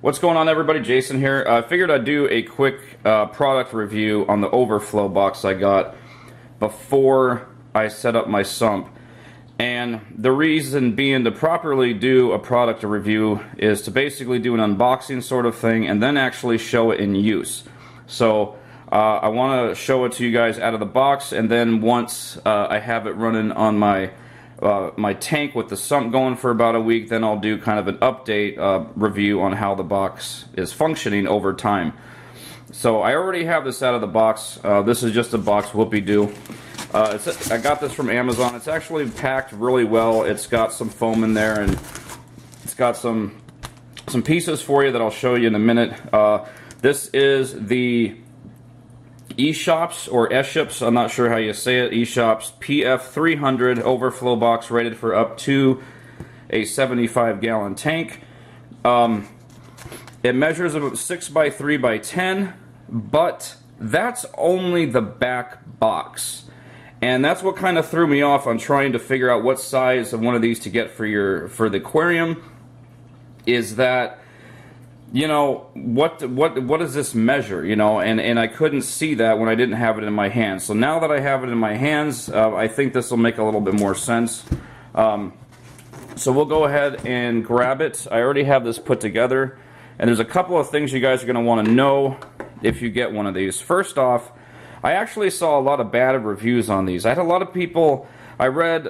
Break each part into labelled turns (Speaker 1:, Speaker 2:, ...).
Speaker 1: What's going on, everybody? Jason here. I figured I'd do a quick product review on the overflow box I got before I set up my sump. And the reason being to properly do a product review is to basically do an unboxing sort of thing and then actually show it in use. So I want to show it to you guys out of the box, and then once I have it running on my tank with the sump going for about a week, then I'll do kind of an update review on how the box is functioning over time. So I already have this out of the box. This is just a box whoopie-doo. I got this from Amazon. It's actually packed really well. It's got some foam in there, and it's got some pieces for you that I'll show you in a minute. This is the Eshopps or Eshopps, I'm not sure how you say it, Eshopps PF 300 overflow box, rated for up to a 75-gallon tank. It measures about 6 by 3 by 10, but that's only the back box. And that's what kind of threw me off on trying to figure out what size of one of these to get for the aquarium, is that, you know, what does this measure, you know, and I couldn't see that when I didn't have it in my hands. So now that I have it in my hands, I think this will make a little bit more sense. So we'll go ahead and grab it. I already have this put together, and there's a couple of things you guys are going to want to know if you get one of these. First off, I actually saw a lot of bad reviews on these. I had a lot of people, I read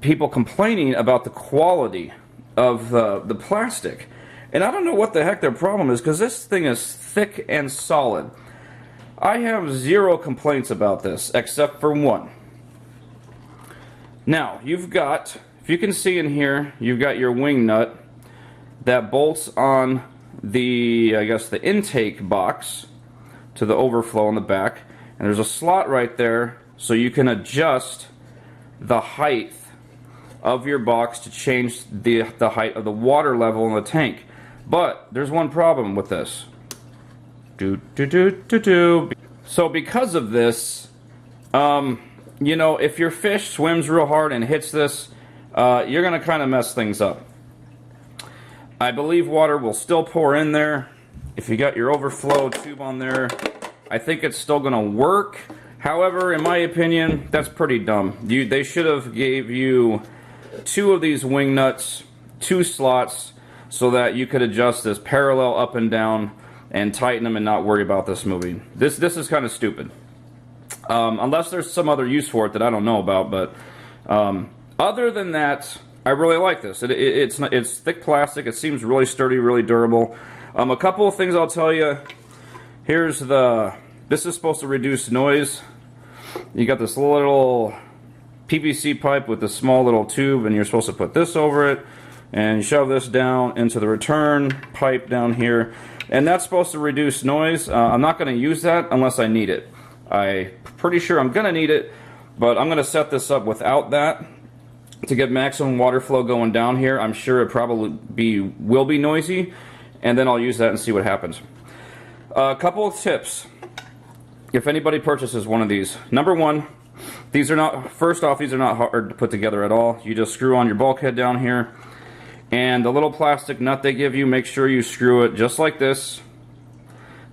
Speaker 1: people complaining about the quality of the plastic. And I don't know what the heck their problem is, because this thing is thick and solid. I have zero complaints about this, except for one. Now, you've got, if you can see in here, you've got your wing nut that bolts on the, I guess, the intake box to the overflow on the back. And there's a slot right there, so you can adjust the height of your box to change the height of the water level in the tank. But there's one problem with this. So because of this, you know, if your fish swims real hard and hits this, you're going to kind of mess things up. I believe water will still pour in there. If you got your overflow tube on there, I think it's still going to work. However, in my opinion, that's pretty dumb. They should have gave you 2 of these wing nuts, 2 slots, so that you could adjust this parallel up and down and tighten them and not worry about this moving. This is kind of stupid. Unless there's some other use for it that I don't know about, but other than that, I really like this. It's thick plastic. It seems really sturdy, really durable. A couple of things I'll tell you. Here's this is supposed to reduce noise. You got this little PVC pipe with a small little tube, and you're supposed to put this over it and shove this down into the return pipe down here, and that's supposed to reduce noise. I'm not going to use that unless I need it. I'm pretty sure I'm going to need it, but I'm going to set this up without that to get maximum water flow going down here. I'm sure it probably will be noisy, and then I'll use that and see what happens. A couple of tips if anybody purchases one of these. Number one, these are not, first off, these are not hard to put together at all. You just screw on your bulkhead down here, and the little plastic nut they give you, make sure you screw it just like this.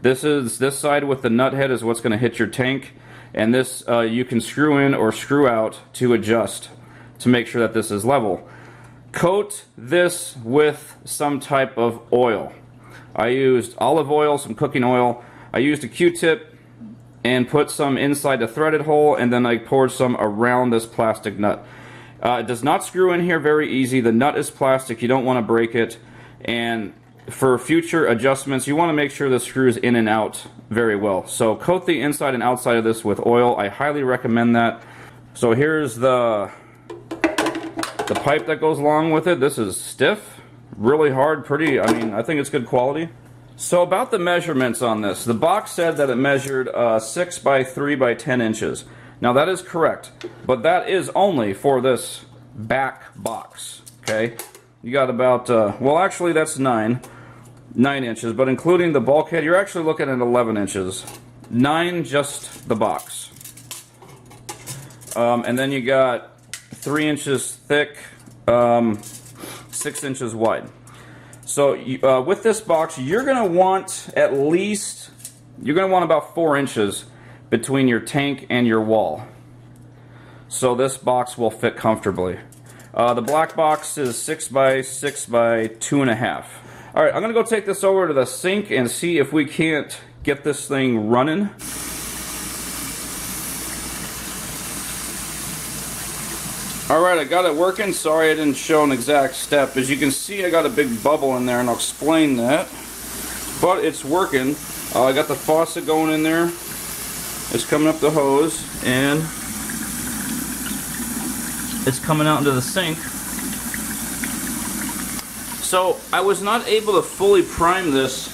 Speaker 1: This side with the nut head is what's going to hit your tank, and this you can screw in or screw out to adjust to make sure that this is level. Coat this with some type of oil. I used olive oil, some cooking oil. I used a Q-tip and put some inside the threaded hole, and then I poured some around this plastic nut. It does not screw in here very easy. The nut is plastic. You don't want to break it. And for future adjustments, you want to make sure this screws in and out very well. So coat the inside and outside of this with oil. I highly recommend that. So here's the pipe that goes along with it. This is stiff. Really hard, pretty, I mean, I think it's good quality. So about the measurements on this, the box said that it measured 6 by 3 by 10 inches. Now that is correct, but that is only for this back box, okay? You got about, well actually that's 9 inches, but including the bulkhead, you're actually looking at 11 inches. 9 just the box. And then you got 3 inches thick, 6 inches wide. So with this box, you're going to want about 4 inches between your tank and your wall. So this box will fit comfortably. The black box is 6 by 6 by 2.5. Alright, I'm going to go take this over to the sink and see if we can't get this thing running. Alright, I got it working. Sorry I didn't show an exact step. As you can see, I got a big bubble in there, and I'll explain that. But it's working. I got the faucet going in there. It's coming up the hose, and it's coming out into the sink. So, I was not able to fully prime this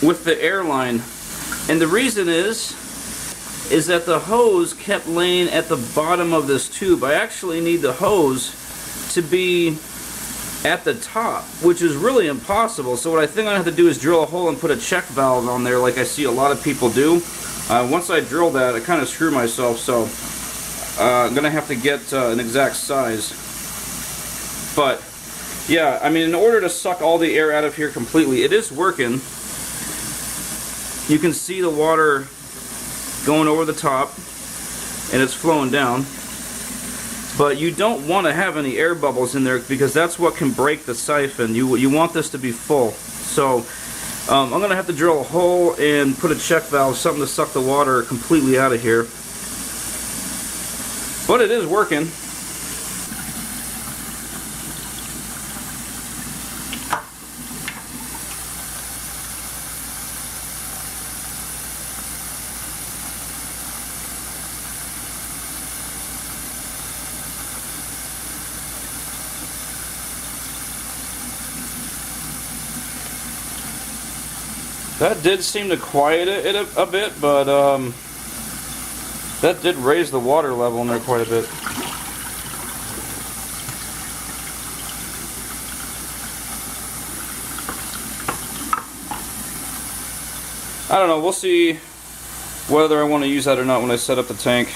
Speaker 1: with the air line. And the reason is that the hose kept laying at the bottom of this tube. I actually need the hose to be at the top, which is really impossible. So what I think I have to do is drill a hole and put a check valve on there like I see a lot of people do. Once I drill that, I kind of screw myself, so I'm going to have to get an exact size. But yeah, I mean, in order to suck all the air out of here completely, it is working. You can see the water going over the top, and it's flowing down. But you don't want to have any air bubbles in there, because that's what can break the siphon. You want this to be full. So I'm going to have to drill a hole and put a check valve, something to suck the water completely out of here. But it is working. That did seem to quiet it a bit, but that did raise the water level in there quite a bit. I don't know, we'll see whether I want to use that or not when I set up the tank.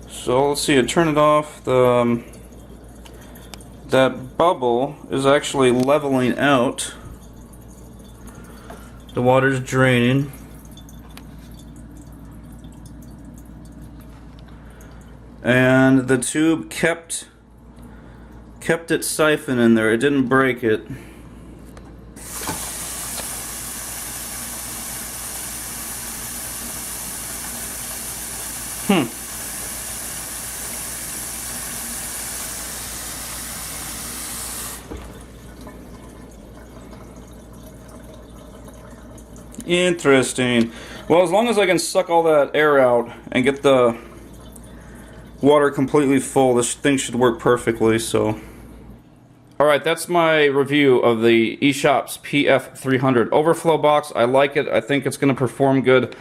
Speaker 1: So let's see, I turn it off. That bubble is actually leveling out. The water's draining. And the tube kept its siphon in there. It didn't break it. Interesting. Well, as long as I can suck all that air out and get the water completely full, this thing should work perfectly. So, alright, that's my review of the Eshopps PF 300 overflow box. I like it. I think it's going to perform good.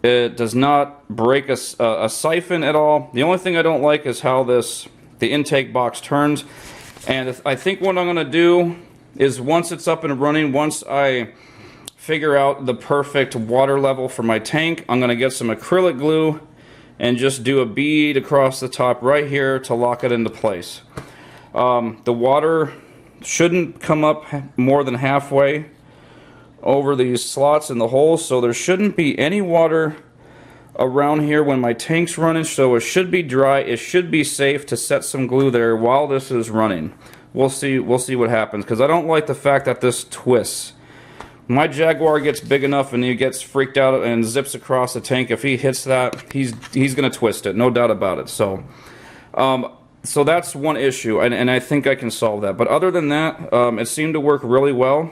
Speaker 1: It does not break a siphon at all. The only thing I don't like is how the intake box turns. And I think what I'm going to do is, once it's up and running, once I figure out the perfect water level for my tank, I'm going to get some acrylic glue and just do a bead across the top right here to lock it into place. The water shouldn't come up more than halfway over these slots in the holes, so there shouldn't be any water around here when my tank's running, so it should be dry. It should be safe to set some glue there while this is running. We'll see what happens, because I don't like the fact that this twists. My Jaguar gets big enough and he gets freaked out and zips across the tank. If he hits that, he's going to twist it, no doubt about it. So that's one issue, and I think I can solve that. But other than that, it seemed to work really well,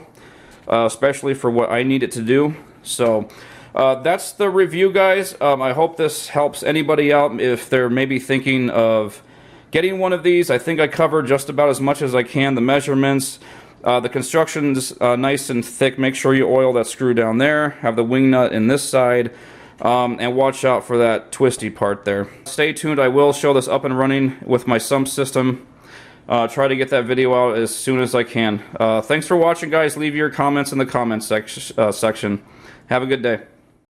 Speaker 1: especially for what I need it to do. So that's the review, guys. I hope this helps anybody out if they're maybe thinking of getting one of these. I think I covered just about as much as I can. The measurements. The construction's nice and thick. Make sure you oil that screw down there. Have the wing nut in this side. And watch out for that twisty part there. Stay tuned. I will show this up and running with my sump system. Try to get that video out as soon as I can. Thanks for watching, guys. Leave your comments in the comments section. Have a good day.